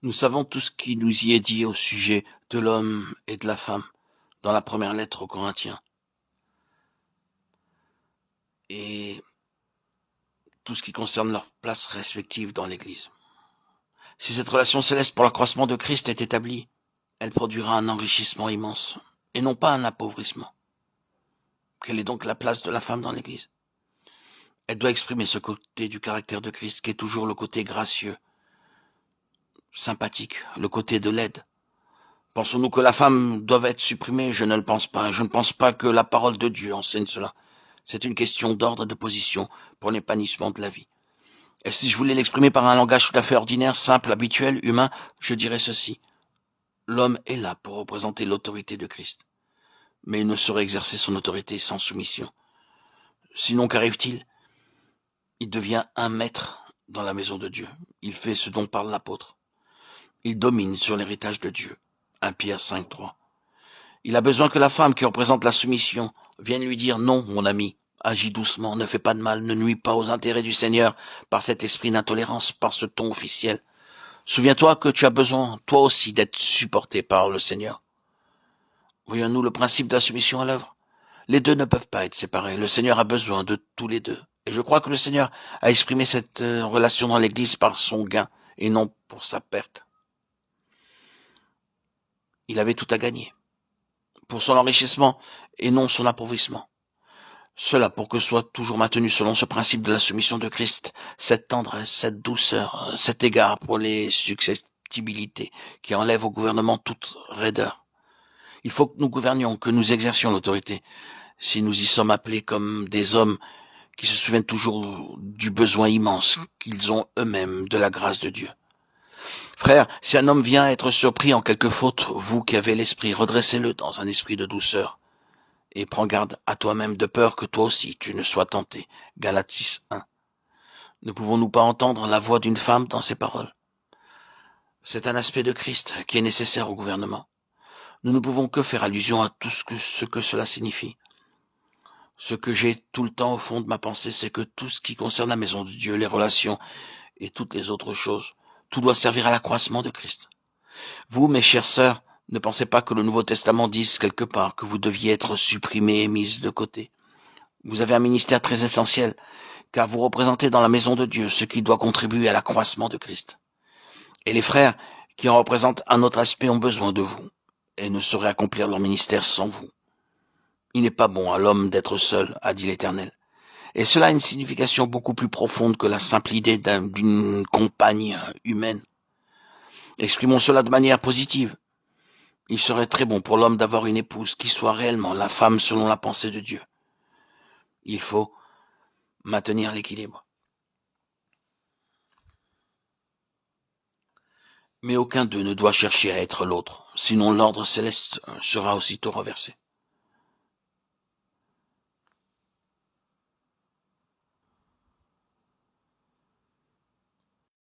Nous savons tout ce qui nous y est dit au sujet de l'homme et de la femme dans la première lettre aux Corinthiens, et tout ce qui concerne leur place respective dans l'Église. Si cette relation céleste pour l'accroissement de Christ est établie, elle produira un enrichissement immense, et non pas un appauvrissement. Quelle est donc la place de la femme dans l'Église? Elle doit exprimer ce côté du caractère de Christ qui est toujours le côté gracieux, sympathique, le côté de l'aide. Pensons-nous que la femme doit être supprimée? Je ne le pense pas. Je ne pense pas que la parole de Dieu enseigne cela. C'est une question d'ordre et de position pour l'épanouissement de la vie. Et si je voulais l'exprimer par un langage tout à fait ordinaire, simple, habituel, humain, je dirais ceci. L'homme est là pour représenter l'autorité de Christ. Mais il ne saurait exercer son autorité sans soumission. Sinon, qu'arrive-t-il? Il devient un maître dans la maison de Dieu. Il fait ce dont parle l'apôtre. Il domine sur l'héritage de Dieu. 1 Pierre 5:3. Il a besoin que la femme qui représente la soumission vienne lui dire non, mon ami, agis doucement, ne fais pas de mal, ne nuis pas aux intérêts du Seigneur par cet esprit d'intolérance, par ce ton officiel. Souviens-toi que tu as besoin, toi aussi, d'être supporté par le Seigneur. Voyons-nous le principe de la soumission à l'œuvre? Les deux ne peuvent pas être séparés. Le Seigneur a besoin de tous les deux. Et je crois que le Seigneur a exprimé cette relation dans l'Église par son gain et non pour sa perte. Il avait tout à gagner, pour son enrichissement et non son appauvrissement. Cela pour que soit toujours maintenu selon ce principe de la soumission de Christ, cette tendresse, cette douceur, cet égard pour les susceptibilités qui enlèvent au gouvernement toute raideur. Il faut que nous gouvernions, que nous exercions l'autorité, si nous y sommes appelés comme des hommes qui se souviennent toujours du besoin immense qu'ils ont eux-mêmes de la grâce de Dieu. Frère, si un homme vient être surpris en quelque faute, vous qui avez l'esprit, redressez-le dans un esprit de douceur. Et prends garde à toi-même de peur que toi aussi tu ne sois tenté. Galates 6:1. Ne pouvons-nous pas entendre la voix d'une femme dans ces paroles? C'est un aspect de Christ qui est nécessaire au gouvernement. Nous ne pouvons que faire allusion à tout ce que cela signifie. Ce que j'ai tout le temps au fond de ma pensée, c'est que tout ce qui concerne la maison de Dieu, les relations et toutes les autres choses, tout doit servir à l'accroissement de Christ. Vous, mes chères sœurs, ne pensez pas que le Nouveau Testament dise quelque part que vous deviez être supprimés et mis de côté. Vous avez un ministère très essentiel, car vous représentez dans la maison de Dieu ce qui doit contribuer à l'accroissement de Christ. Et les frères qui en représentent un autre aspect ont besoin de vous, et ne sauraient accomplir leur ministère sans vous. Il n'est pas bon à l'homme d'être seul, a dit l'Éternel. Et cela a une signification beaucoup plus profonde que la simple idée d'une compagne humaine. Exprimons cela de manière positive. Il serait très bon pour l'homme d'avoir une épouse qui soit réellement la femme selon la pensée de Dieu. Il faut maintenir l'équilibre. Mais aucun d'eux ne doit chercher à être l'autre, sinon l'ordre céleste sera aussitôt renversé.